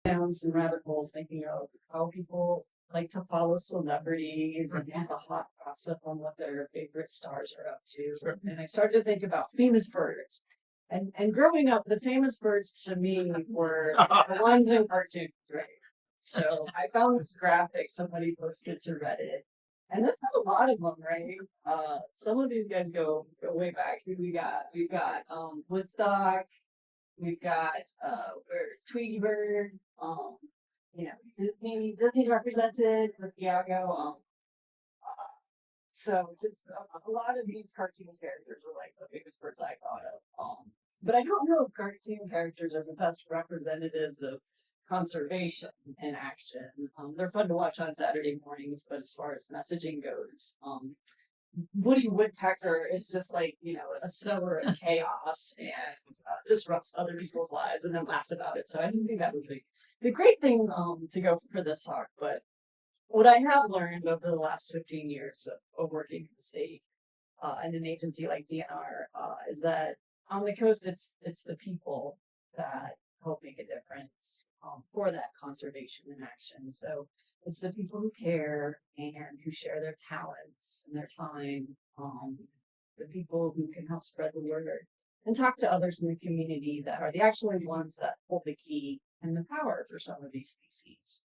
down some rabbit holes thinking of how people like to follow celebrities and have a hot gossip on what their favorite stars are up to. And I started to think about famous birds. And growing up, the famous birds to me were the ones in cartoons, right? So I found this graphic somebody posted to Reddit. And this has a lot of them, right? Some of these guys go way back. Who we got? We've got Woodstock. We've got Tweety Bird, you know, Disney's represented with Iago. So just a lot of these cartoon characters were like the biggest birds I thought of. But I don't know if cartoon characters are the best representatives of conservation in action. They're fun to watch on Saturday mornings, but as far as messaging goes, Woody Woodpecker is just like, you know, a sower of chaos and disrupts other people's lives and then laughs about it. So I didn't think that was the great thing to go for this talk. But what I have learned over the last 15 years of working in the state and an agency like DNR is that on the coast, it's the people that help make a difference for that conservation in action. So it's the people who care and who share their talents and their time, the people who can help spread the word and talk to others in the community that are the actual ones that hold the key and the power for some of these species.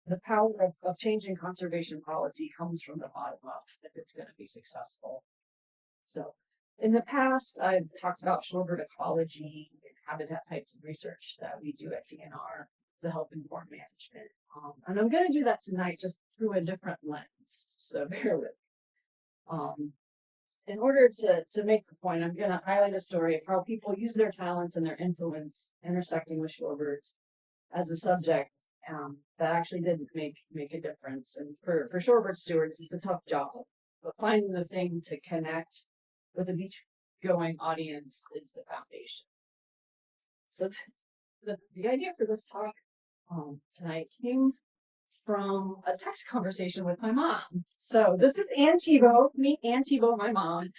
The power of changing conservation policy comes from the bottom up if it's going to be successful. So in the past, I've talked about shorebird ecology and habitat types of research that we do at DNR to help inform management. And I'm going to do that tonight just through a different lens. So bear with me. In order to make the point, I'm going to highlight a story of how people use their talents and their influence intersecting with shorebirds as a subject that actually didn't make a difference. And for shorebird stewards, it's a tough job, but finding the thing to connect with a beach-going audience is the foundation. So the idea for this talk tonight came from a text conversation with my mom. So this is Ann Thibault, meet Ann Thibault, my mom.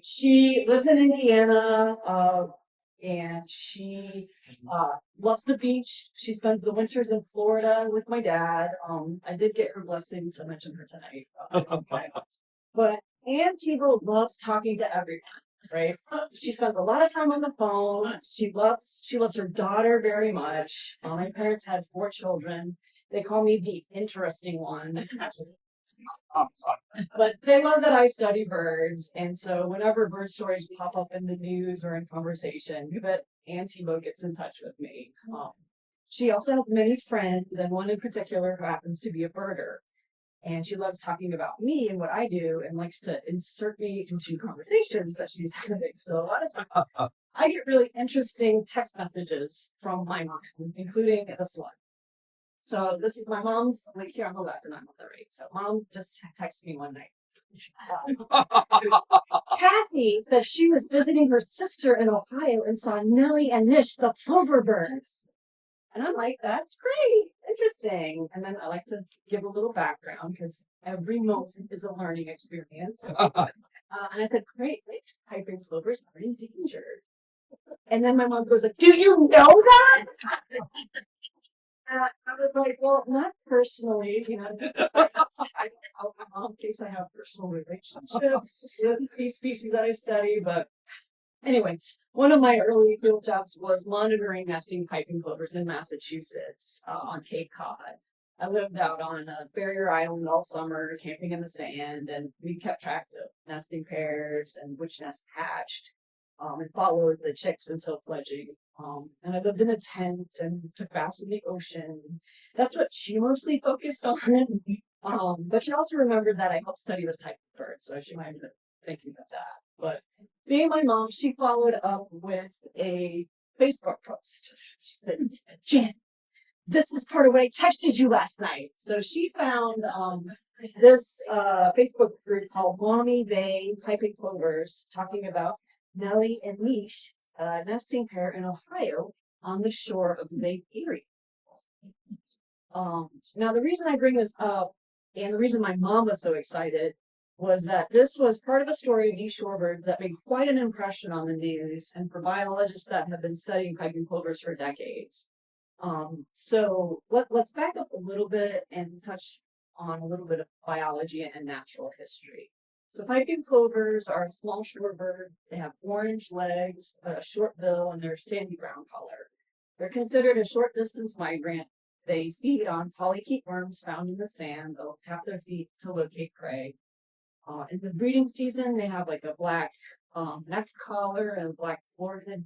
She lives in Indiana, and she loves the beach. She spends the winters in Florida with my dad. I did get her blessing to mention her tonight. But Ann Thibault loves talking to everyone, right? She spends a lot of time on the phone. She loves her daughter very much. My parents had 4 children. They call me the interesting one. But they love that I study birds. And so whenever bird stories pop up in the news or in conversation, that Ann Thibault gets in touch with me. She also has many friends, and one in particular who happens to be a birder. And she loves talking about me and what I do and likes to insert me into conversations that she's having. So a lot of times I get really interesting text messages from my mom, including this one. So this is my mom's, like here on the left and I'm on the right. So mom just texted me one night. Kathy said she was visiting her sister in Ohio and saw Nellie and Nish, the plover birds. And I'm like, that's great, interesting. And then I like to give a little background because every moment is a learning experience. And I said, great, thanks. Piping plovers are endangered. And then my mom goes, like, do you know that? I was like, well, not personally, you know. I don't my mom thinks I have personal relationships with these species that I study, but anyway, one of my early field jobs was monitoring nesting piping plovers in Massachusetts on Cape Cod. I lived out on Barrier Island all summer, camping in the sand, and we kept track of nesting pairs and which nests hatched, and followed the chicks until fledging. And I lived in a tent and took baths in the ocean. That's what she mostly focused on. But she also remembered that I helped study this type of bird, so she might have been thinking of that. But being my mom, she followed up with a Facebook post. She said, Jen, this is part of what I texted you last night. So she found this Facebook group called Maumee Bay Piping Plovers talking about Nellie and Nish, a nesting pair in Ohio on the shore of Lake Erie. Now, the reason I bring this up and the reason my mom was so excited was that this was part of a story of these shorebirds that made quite an impression on the news and for biologists that have been studying piping plovers for decades. So let's back up a little bit and touch on a little bit of biology and natural history. So piping plovers are a small shorebird. They have orange legs, a short bill, and they're sandy brown color. They're considered a short distance migrant. They feed on polychaete worms found in the sand. They'll tap their feet to locate prey. In the breeding season, they have like a black neck collar and a black forehead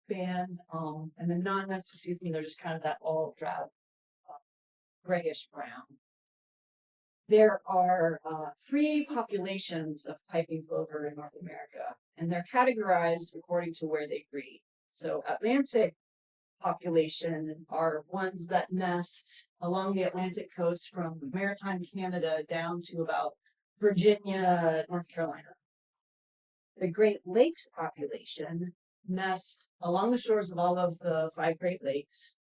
band. And the non-nesting season, they're just kind of that all drab grayish brown. There are 3 populations of piping plover in North America, and they're categorized according to where they breed. So Atlantic population are ones that nest along the Atlantic coast from maritime Canada down to about Virginia, North Carolina. The Great Lakes population nest along the shores of all of the 5 Great Lakes.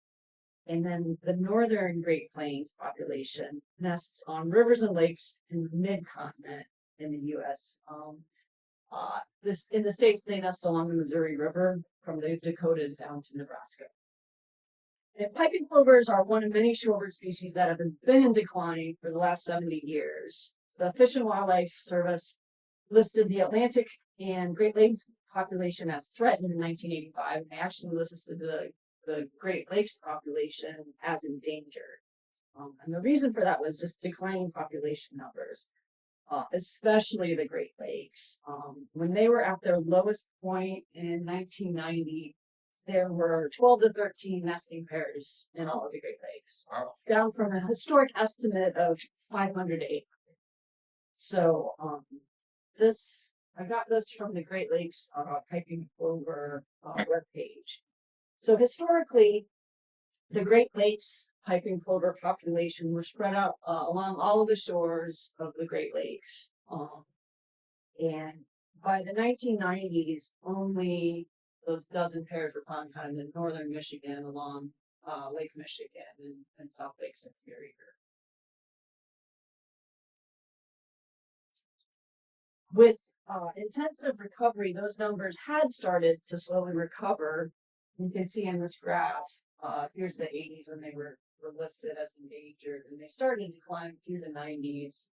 And then the northern Great Plains population nests on rivers and lakes in the mid-continent in the U.S. In the States, they nest along the Missouri River from the Dakotas down to Nebraska. And piping plovers are one of many shorebird species that have been in decline for the last 70 years. The Fish and Wildlife Service listed the Atlantic and Great Lakes population as threatened in 1985, and they actually listed the Great Lakes population as endangered. And the reason for that was just declining population numbers, especially the Great Lakes. When they were at their lowest point in 1990, there were 12 to 13 nesting pairs in all of the Great Lakes, down from a historic estimate of 500 to 800. So I got this from the Great Lakes piping plover webpage. So historically, the Great Lakes piping plover population were spread out along all of the shores of the Great Lakes. And by the 1990s, only those dozen pairs were found kind of in northern Michigan along Lake Michigan and South Lake Superior. With intensive recovery, those numbers had started to slowly recover. You can see in this graph, here's the 80s when they were listed as endangered, and they started to decline through the 90s.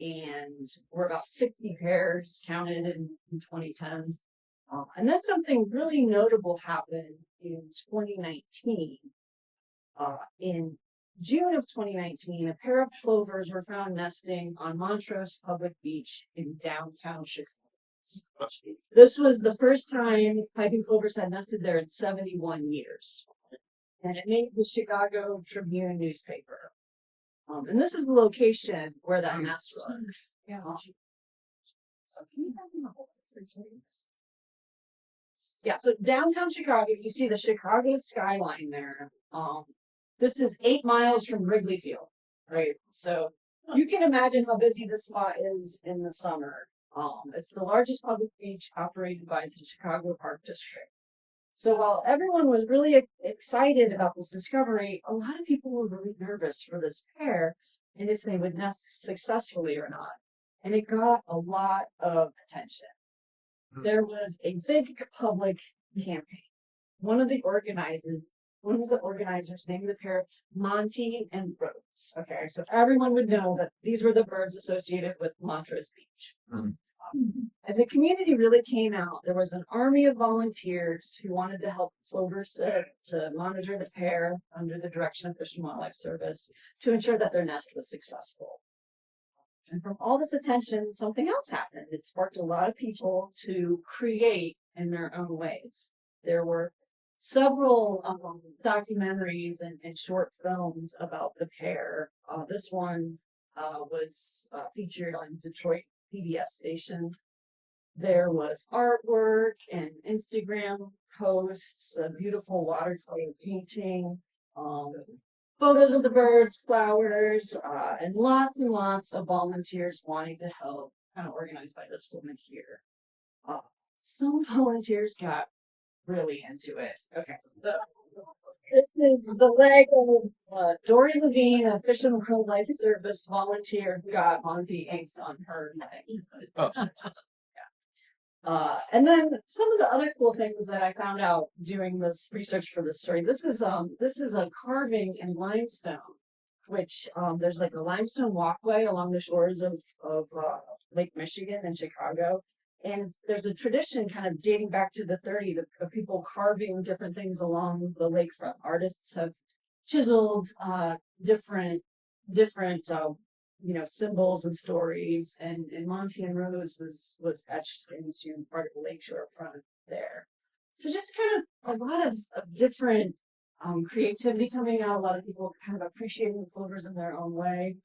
And we're about 60 pairs counted in 2010. And then something really notable happened in 2019. In June of 2019, a pair of plovers were found nesting on Montrose Public Beach in downtown Chicago. This was the first time piping plovers had nested there in 71 years. And it made the Chicago Tribune newspaper. And this is the location where that nest was. Yeah. Yeah, so downtown Chicago, you see the Chicago skyline there. This is 8 miles from Wrigley Field, right? So you can imagine how busy this spot is in the summer. It's the largest public beach operated by the Chicago Park District. So while everyone was really excited about this discovery, a lot of people were really nervous for this pair and if they would nest successfully or not. And it got a lot of attention. There was a big public campaign. One of the organizers named the pair Monty and Rose. Okay, so everyone would know that these were the birds associated with Montrose Beach. And the community really came out. There was an army of volunteers who wanted to help plovers to monitor the pair under the direction of Fish and Wildlife Service to ensure that their nest was successful. And from all this attention, something else happened. It sparked a lot of people to create in their own ways. There were several documentaries and short films about the pair. This one was featured on Detroit PBS station. There was artwork and Instagram posts, a beautiful watercolor painting, photos of the birds, flowers, and lots of volunteers wanting to help, kind of organized by this woman here. Some volunteers got really into it. Okay, so this is the leg of Dory Levine, a Fish and Wildlife Service volunteer who got Monty inked on her leg. Oh. Yeah. And then some of the other cool things that I found out doing this research for this story. This is a carving in limestone, which there's like a limestone walkway along the shores of Lake Michigan in Chicago. And there's a tradition kind of dating back to the 30s of people carving different things along the lakefront. Artists have chiseled different symbols and stories, and Monty and Rose was etched into part of the lakeshore front there. So just kind of a lot of different creativity coming out, a lot of people kind of appreciating the plovers in their own way.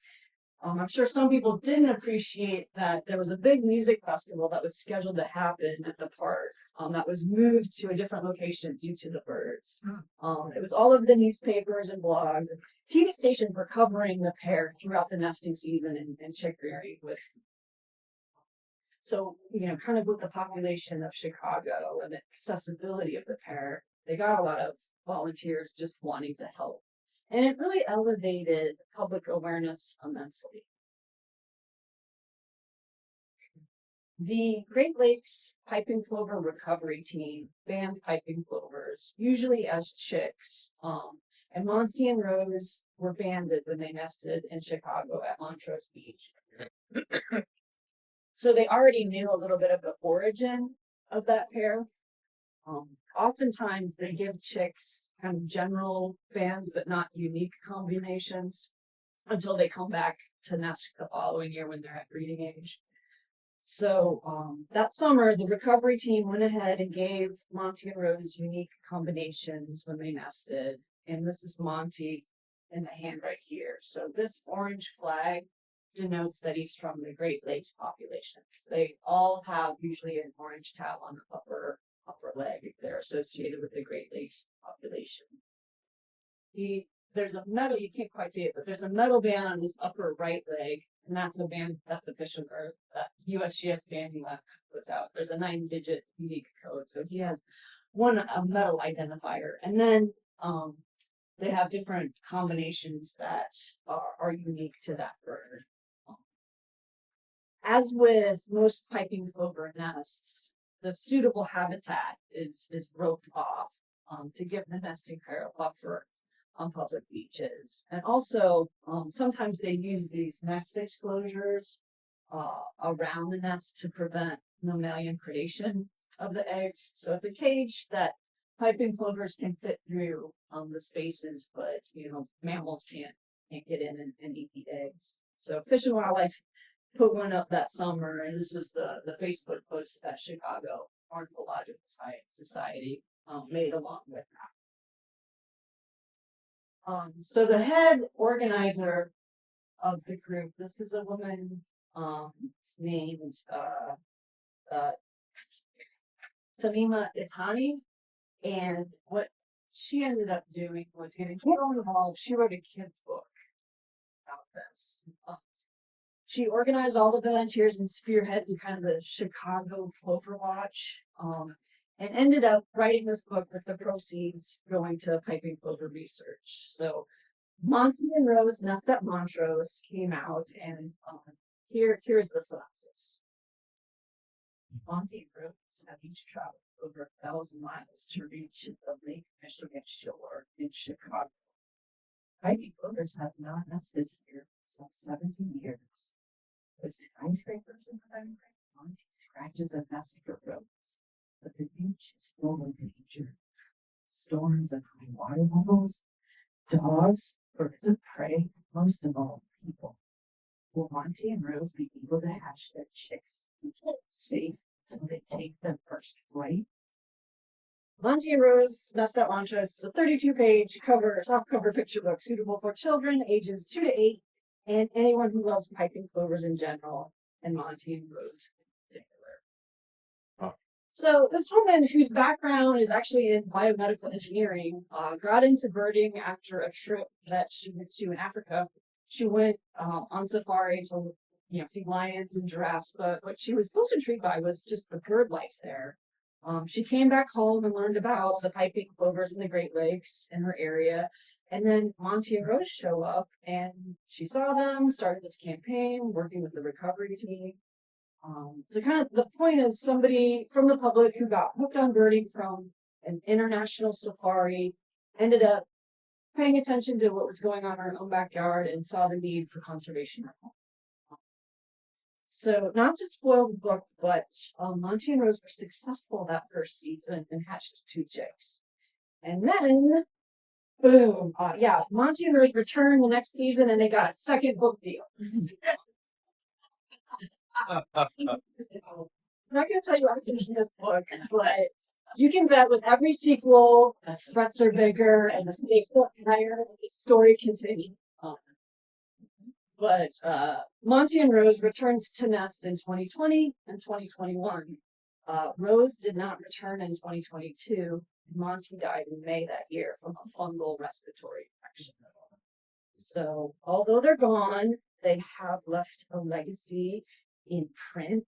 I'm sure some people didn't appreciate that there was a big music festival that was scheduled to happen at the park that was moved to a different location due to the birds. It was all over the newspapers and blogs. And TV stations were covering the pair throughout the nesting season and chick rearing so, kind of with the population of Chicago and the accessibility of the pair, they got a lot of volunteers just wanting to help. And it really elevated public awareness immensely. The Great Lakes Piping Plover Recovery Team bans piping plovers, usually as chicks. And Monty and Rose were banded when they nested in Chicago at Montrose Beach. So they already knew a little bit of the origin of that pair. Oftentimes they give chicks kind of general bands, but not unique combinations until they come back to nest the following year when they're at breeding age. So that summer, the recovery team went ahead and gave Monty and Rose unique combinations when they nested. And this is Monty in the hand right here. So this orange flag denotes that he's from the Great Lakes populations. They all have usually an orange tab on the upper leg. They're associated with the Great Lakes population. There's a metal, you can't quite see it, but there's a metal band on his upper right leg, and that's a band that the Fish and Earth, that USGS banding lab puts out. There's a 9-digit unique code, so he has a metal identifier. And then they have different combinations that are unique to that bird. As with most piping plover nests, the suitable habitat is roped off to give the nesting pair a buffer on public beaches. And also, sometimes they use these nest exclosures around the nest to prevent mammalian predation of the eggs. So it's a cage that piping plovers can fit through the spaces, but mammals can't get in and eat the eggs. So Fish and Wildlife put one up that summer, and this was the Facebook post that Chicago Ornithological Society made along with that. So the head organizer of the group, this is a woman named Tamima Itani, and what she ended up doing was getting so involved. She wrote a kid's book about this. She organized all the volunteers and spearheaded kind of the Chicago Plover Watch, and ended up writing this book with the proceeds going to piping plover research. So Monty and Rose Nest at Montrose came out, and here's the synopsis. Monty and Rose have each traveled over 1,000 miles to reach the Lake Michigan shore in Chicago. Piping plovers have not nested here for 70 years. With skyscrapers in the background, Monty scratches a nest for Rose, but the beach is full of danger. Storms and high water levels, dogs, birds of prey, most of all, people. Will Monty and Rose be able to hatch their chicks and keep safe until they take their first flight? Monty and Rose Nest at Montrose is a 32-page softcover picture book suitable for children ages 2 to 8 and anyone who loves piping plovers in general, and Monty and Rose in particular. So this woman, whose background is actually in biomedical engineering, got into birding after a trip that she went to in Africa. She went on safari to see lions and giraffes, but what she was most intrigued by was just the bird life there. She came back home and learned about the piping plovers in the Great Lakes in her area. And then Monty and Rose show up, and she saw them, started this campaign, working with the recovery team. So kind of the point is somebody from the public who got hooked on birding from an international safari ended up paying attention to what was going on in our own backyard and saw the need for conservation. So not to spoil the book, but Monty and Rose were successful that first season and hatched 2 chicks. And then, boom, yeah, Monty and Rose returned the next season and they got a second book deal. I'm not going to tell you everything in this book, but you can bet with every sequel, the threats are bigger and the stakes are higher, the story continues. But Monty and Rose returned to nest in 2020 and 2021. Rose did not return in 2022. Monty died in May that year from a fungal respiratory infection. So, although they're gone, they have left a legacy in print,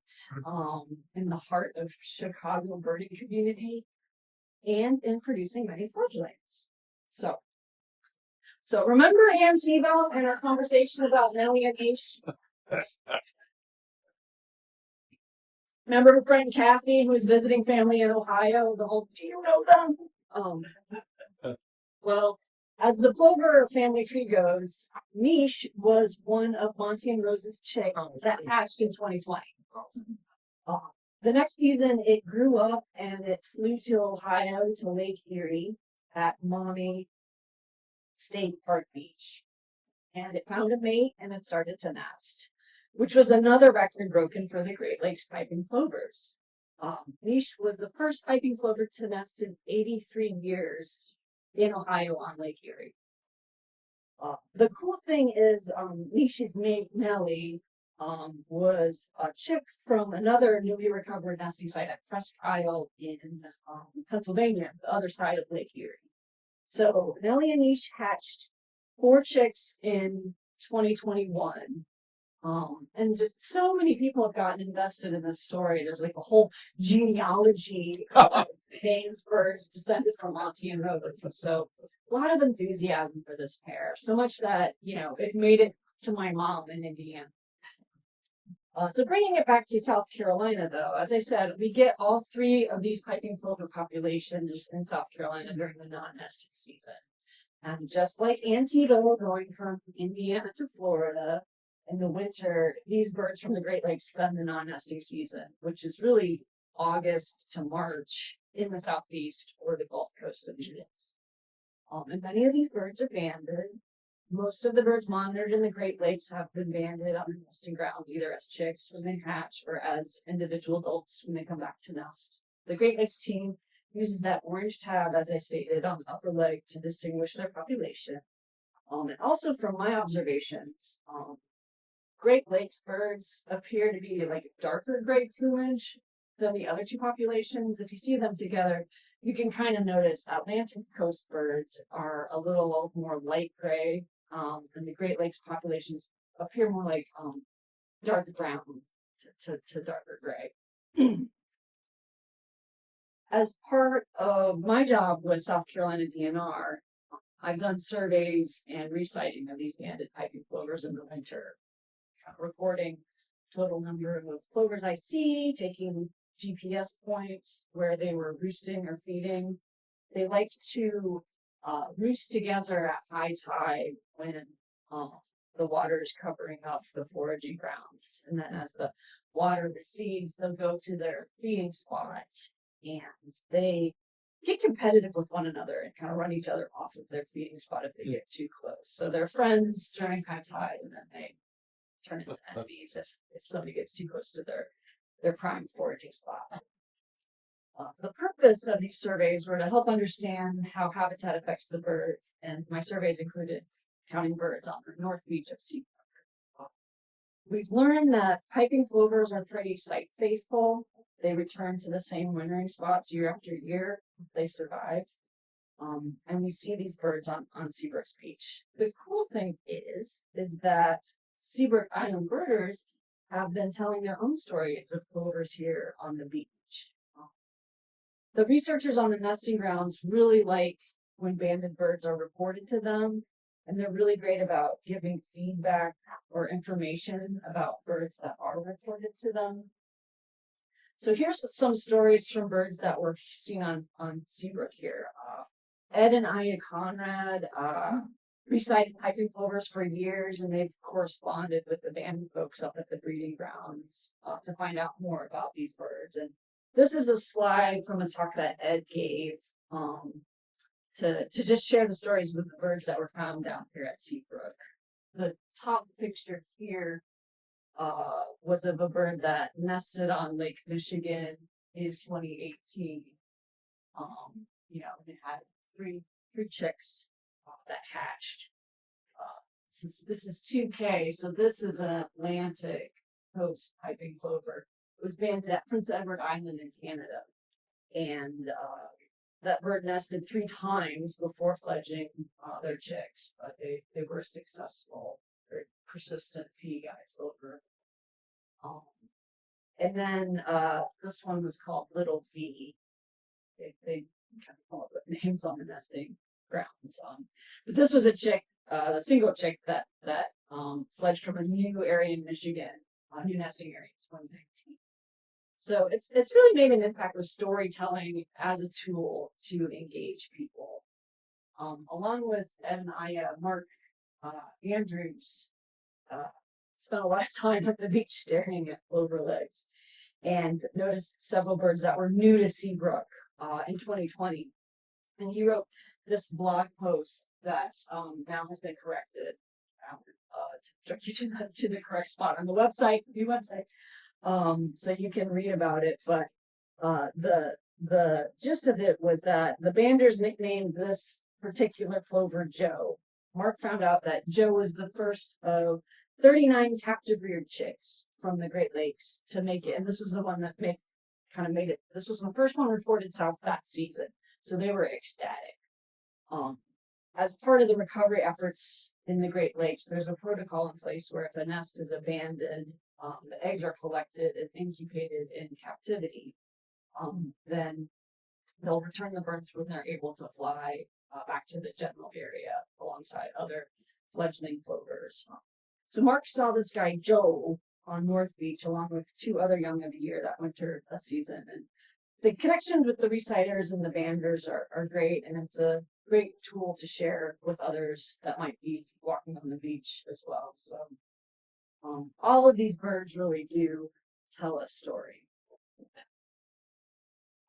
in the heart of Chicago birding community, and in producing many fledglings. So remember Ann Thibault and our conversation about Milly and Niche? Remember her friend Kathy who was visiting family in Ohio? The whole, do you know them? Well, as the Plover family tree goes, Niche was one of Monty and Rose's chicks that hatched in 2020. The next season, it grew up and it flew to Ohio to Lake Erie at Maumee State Park Beach. And it found a mate and it started to nest, which was another record broken for the Great Lakes piping plovers. Niche was the first piping plover to nest in 83 years in Ohio on Lake Erie. The cool thing is Niche's mate, Milly, was a chick from another newly recovered nesting site at Presque Isle in Pennsylvania, the other side of Lake Erie. So Milly and Niche hatched 4 chicks in 2021. And just so many people have gotten invested in this story. There's like a whole genealogy of named birds descended from Monty and Rose. So a lot of enthusiasm for this pair. So much that, it made it to my mom in Indiana. So bringing it back to South Carolina, though, as I said, we get all 3 of these piping plover populations in South Carolina during the non-nesting season. And just like Ann Thibault going from Indiana to Florida, in the winter, these birds from the Great Lakes spend the non-nesting season, which is really August to March in the southeast or the Gulf Coast of the U.S. And many of these birds are banded. Most of the birds monitored in the Great Lakes have been banded on the nesting ground, either as chicks when they hatch or as individual adults when they come back to nest. The Great Lakes team uses that orange tab, as I stated, on the upper leg to distinguish their population. And also from my observations, Great Lakes birds appear to be like darker gray plumage than the other 2 populations. If you see them together, you can kind of notice Atlantic coast birds are a little more light gray, and the Great Lakes populations appear more like dark brown to darker gray. As part of my job with South Carolina DNR, I've done surveys and resighting of these banded piping plovers in the winter, recording total number of plovers I see, taking GPS points where they were roosting or feeding. They like to roost together at high tide when the water is covering up the foraging grounds. And then as the water recedes, they'll go to their feeding spot and they get competitive with one another and kind of run each other off of their feeding spot if they get too close. So they're friends during high tide and then they turn into enemies if somebody gets too close to their prime foraging spot. The purpose of these surveys were to help understand how habitat affects the birds, and my surveys included counting birds on the North Beach of Seabrook. We've learned that piping plovers are pretty site faithful. They return to the same wintering spots year after year if they survive. And we see these birds on Seabrook's beach. The cool thing is that Seabrook Island birders have been telling their own stories of plovers here on the beach. The researchers on the nesting grounds really like when banded birds are reported to them, and they're really great about giving feedback or information about birds that are reported to them. So here's some stories from birds that were seen on Seabrook here. Ed and Aya Conrad recited piping plovers for years, and they've corresponded with the band folks up at the breeding grounds to find out more about these birds. And this is a slide from a talk that Ed gave to just share the stories with the birds that were found down here at Seabrook. The top picture here was of a bird that nested on Lake Michigan in 2018. It had three chicks that hatched. This is 2K, so this is an Atlantic coast piping plover. It was banded at Prince Edward Island in Canada, and that bird nested 3 times before fledging their chicks, but they were successful. Very persistent PEI plover. And then this one was called Little V. They kind of come up with names on the nesting grounds. But this was a chick, a single chick that fledged from a new area in Michigan, a new nesting area in 2019. So it's really made an impact with storytelling as a tool to engage people. Along with Ed and Aya, Mark Andrews spent a lot of time at the beach staring at plover legs and noticed several birds that were new to Seabrook in 2020. And he wrote this blog post that now has been corrected to direct you to the correct spot on the website, new website, so you can read about it. But the gist of it was that the banders nicknamed this particular plover Joe. Mark found out that Joe was the first of 39 captive reared chicks from the Great Lakes to make it, and this was the one that made it. This was the first one reported south that season, so they were ecstatic. As part of the recovery efforts in the Great Lakes, there's a protocol in place where if a nest is abandoned, the eggs are collected and incubated in captivity. Then they'll return the birds when they're able to fly back to the general area alongside other fledgling plovers. So Mark saw this guy Joe on North Beach along with 2 other young of the year that winter season, and the connections with the reciters and the banders are great, and it's a great tool to share with others that might be walking on the beach as well. So all of these birds really do tell a story.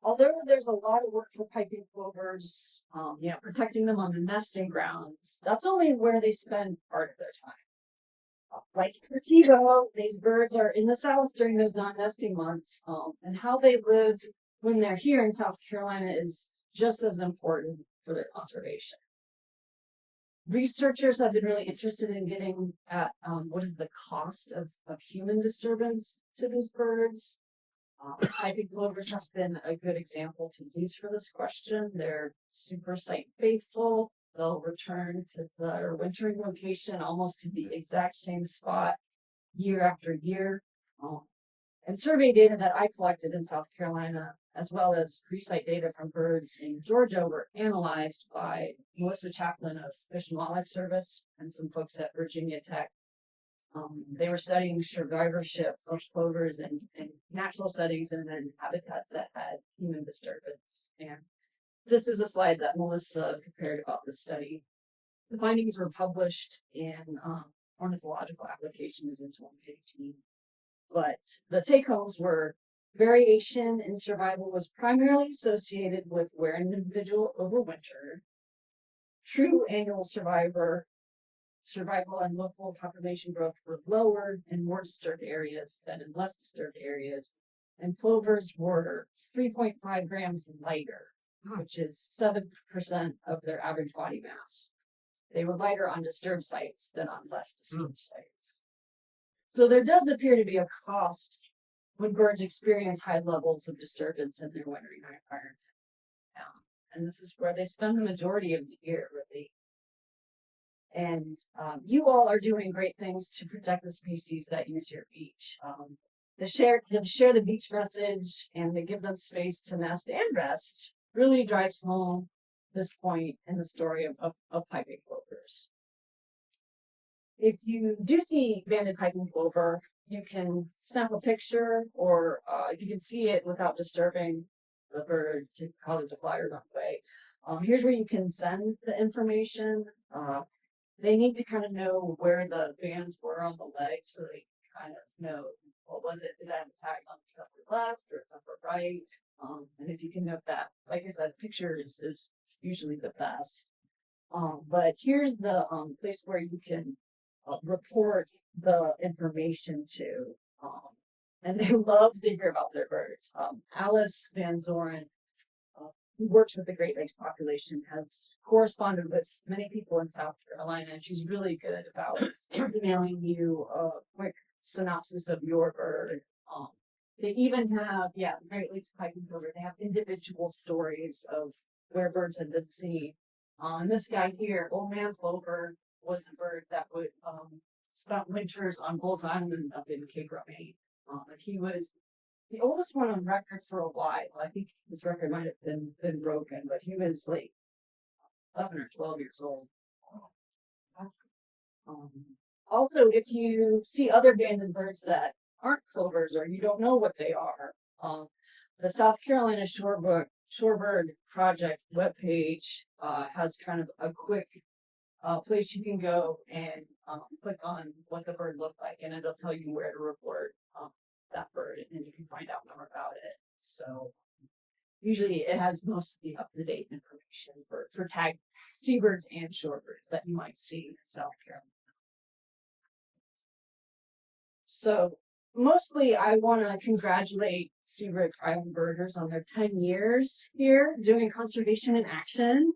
Although there's a lot of work for piping plovers, protecting them on the nesting grounds, that's only where they spend part of their time. Like Thibault, these birds are in the South during those non-nesting months, and how they live when they're here in South Carolina is just as important for their conservation. Researchers have been really interested in getting at what is the cost of human disturbance to these birds. Piping plovers have been a good example to use for this question. They're super site faithful. They'll return to their wintering location almost to the exact same spot year after year. And survey data that I collected in South Carolina, as well as recite data from birds in Georgia, were analyzed by Melissa Chaplin of Fish and Wildlife Service and some folks at Virginia Tech. They were studying survivorship of plovers in natural settings and then habitats that had human disturbance. And this is a slide that Melissa prepared about this study. The findings were published in Ornithological Applications in 2018. But the take-homes were variation in survival was primarily associated with where an individual overwintered. True annual survival and local population growth were lower in more disturbed areas than in less disturbed areas. And plovers were 3.5 grams lighter, which is 7% of their average body mass. They were lighter on disturbed sites than on less disturbed sites. So there does appear to be a cost when birds experience high levels of disturbance in their wintering environment. And this is where they spend the majority of the year, really. And you all are doing great things to protect the species that use your beach. To share the beach message and to give them space to nest and rest really drives home this point in the story of piping plovers. If you do see banded piping plover you can snap a picture, or if you can see it without disturbing the bird to cause it to fly or run away. Here's where you can send the information. They need to kind of know where the bands were on the leg, so they kind of know what was it. Did I have a tag on its upper left or its upper right? And if you can note that, like I said, picture is usually the best. But here's the place where you can report the information to. And they love to hear about their birds. Alice Van Zoren, who works with the Great Lakes population, has corresponded with many people in South Carolina, and she's really good about emailing you a quick synopsis of your bird. They even have, the Great Lakes piping plover, they have individual stories of where birds have been seen. And this guy here, Old Man Plover, was a bird that would spent winters on Bull's Island up in Cape Romane. And he was the oldest one on record for a while. I think his record might have been broken, but he was like 11 or 12 years old. Also, if you see other abandoned birds that aren't plovers or you don't know what they are, the South Carolina Shorebird Project webpage has kind of a quick place you can go and click on what the bird looked like, and it'll tell you where to report that bird, and you can find out more about it. So usually it has most of the up-to-date information for tagged seabirds and shorebirds that you might see in South Carolina. So mostly I want to congratulate Seabird Island Birders on their 10 years here doing conservation in action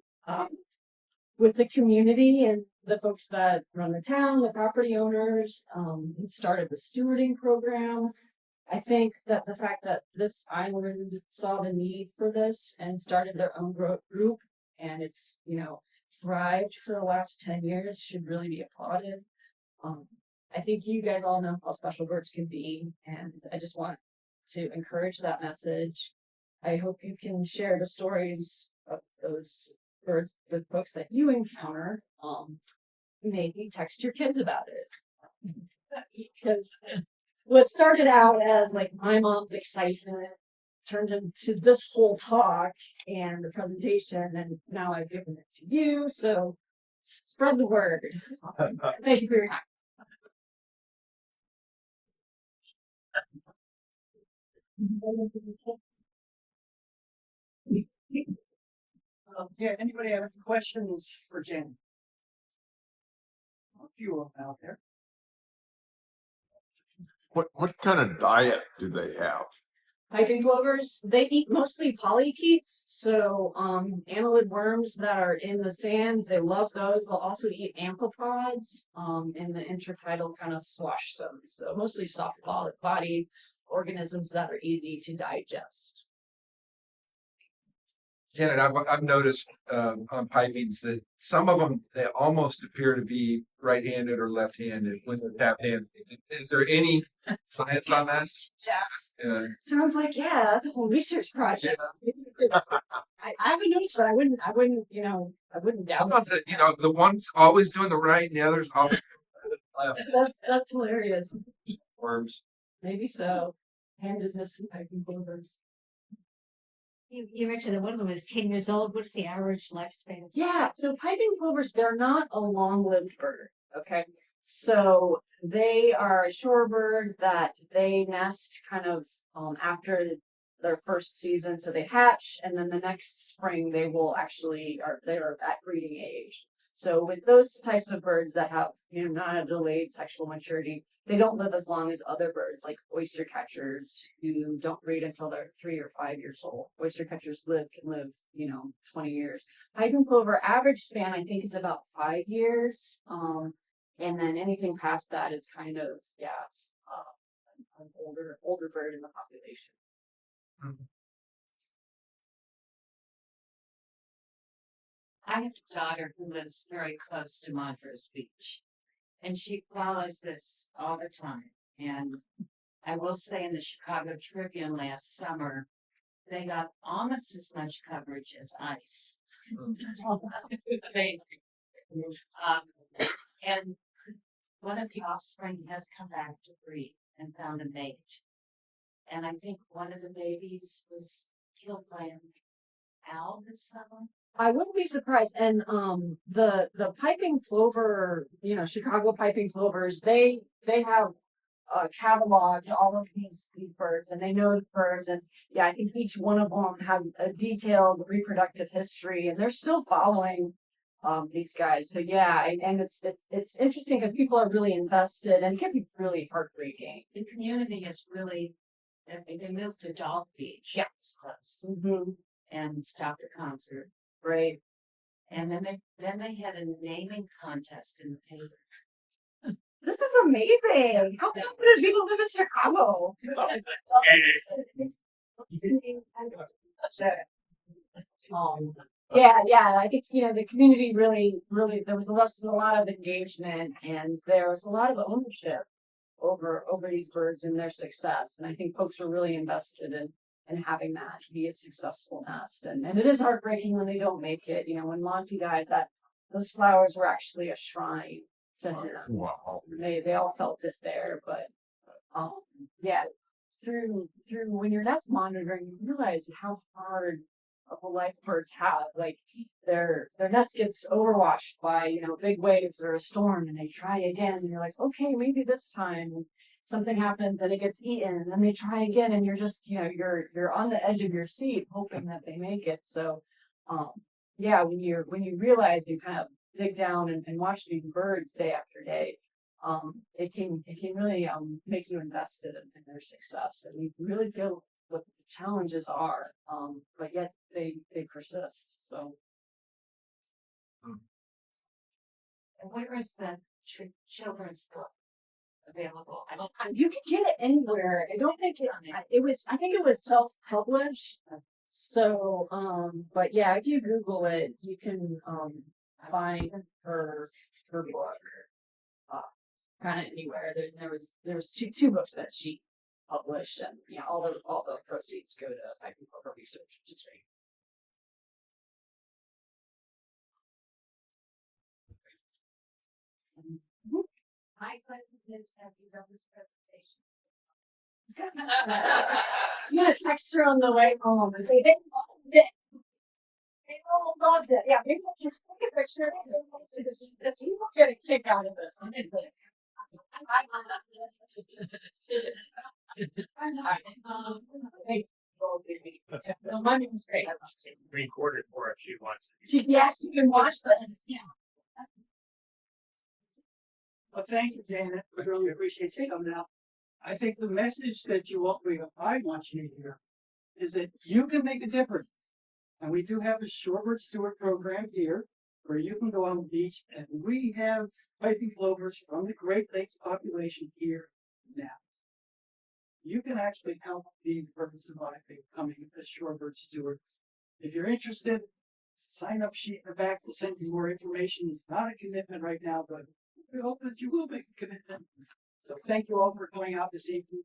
with the community and the folks that run the town, the property owners, started the stewarding program. I think that the fact that this island saw the need for this and started their own group, and it's, thrived for the last 10 years should really be applauded. I think you guys all know how special birds can be, and I just want to encourage that message. I hope you can share the stories of those birds with folks that you encounter. Maybe text your kids about it. Because what started out as like my mom's excitement turned into this whole talk and the presentation, and now I've given it to you. So spread the word. Thank you for your time. Yeah, anybody have any questions for Janet? A few of them out there. What kind of diet do they have? Piping plovers, they eat mostly polychaetes, so annelid worms that are in the sand, they love those. They'll also eat amphipods in the intertidal kind of swash zone. So mostly soft body organisms that are easy to digest. Janet, I've noticed on pipings that some of them, they almost appear to be right-handed or left-handed when they're tap-handed. Is there any science on that? Yeah. Sounds like, that's a whole research project. I haven't noticed, but I wouldn't, I wouldn't doubt Sometimes, the one's always doing the right and the other's always left. That's hilarious. Worms. Maybe so. Hand is this piping plovers. You mentioned that one of them is 10 years old. What is the average lifespan? Yeah, so piping plovers, they're not a long-lived bird, okay? So they are a shorebird that they nest kind of after their first season. So they hatch, and then the next spring they will they're at breeding age. So with those types of birds that have, not a delayed sexual maturity, they don't live as long as other birds like oyster catchers who don't breed until they're 3 or 5 years old. Oyster catchers can live, 20 years. Piping plover average span, I think, is about 5 years. And then anything past that is kind of, an older bird in the population. Mm-hmm. I have a daughter who lives very close to Montrose Beach, and she follows this all the time. And I will say in the Chicago Tribune last summer, they got almost as much coverage as ICE. It's amazing. And one of the offspring has come back to breed. and found a mate. And I think one of the babies was killed by an owl this summer. I wouldn't be surprised. And the piping plover, Chicago piping plovers, they have cataloged all of these birds, and they know the birds, and yeah, I think each one of them has a detailed reproductive history, and they're still following these guys. So yeah, and it's interesting because people are really invested, and it can be really heartbreaking. The community is really, they moved to Dog Beach. Yeah. It's close. Mm-hmm. And stopped the concert. Right. And then they had a naming contest in the paper. This is amazing. How come do people live in Chicago? Yeah. I think the community really there was a lot of engagement, and there was a lot of ownership over these birds and their success. And I think folks are really invested in having that be a successful nest. And it is heartbreaking when they don't make it. When Monty died, those flowers were actually a shrine to him. Wow. They all felt it there, but yeah, through when you're nest monitoring, you realize how hard of a life birds have. Like their nest gets overwashed by big waves or a storm, and they try again, and you're like, okay, maybe this time something happens and it gets eaten, and then they try again, and you're just you're on the edge of your seat hoping that they make it. So yeah, when you realize you kind of dig down and watch these birds day after day, it can really make you invested in their success, and you really feel what the challenges are, but yet they persist. So And where is the children's book available? I don't. you can get it anywhere. I don't think it was. I think it was self-published. So, but yeah, if you Google it, you can find her book kind of anywhere. There was two books that she published, and all the proceeds go to piping plover research, which is great. My question is, have you done this presentation? I'm gonna text her on the way home and say they loved it. They all loved it. Yeah, maybe we'll just take a picture. People get a kick out of this. No, my name's great. Recorded for if she wants. Yes, you can watch this. Yeah. Well, thank you, Janet. We really appreciate you coming out. I think the message that I want you to hear is that you can make a difference. And we do have a Shorebird Steward program here where you can go on the beach, and we have piping plovers from the Great Lakes population here now. You can actually help these birds survive by becoming a Shorebird Steward. If you're interested, sign up sheet in the back will send you more information. It's not a commitment right now, but we hope that you will make a commitment. So thank you all for coming out this evening.